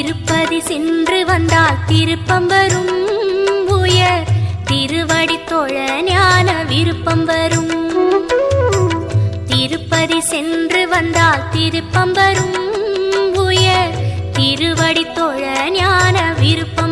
திருப்பதி சென்று வந்தால் திருப்பம் வரும், உயர் திருவடி தொழ ஞான விருப்பம் வரும். திருப்பதி சென்று வந்தால் திருப்பம் வரும், உயர் திருவடி தொழ ஞான விருப்பம்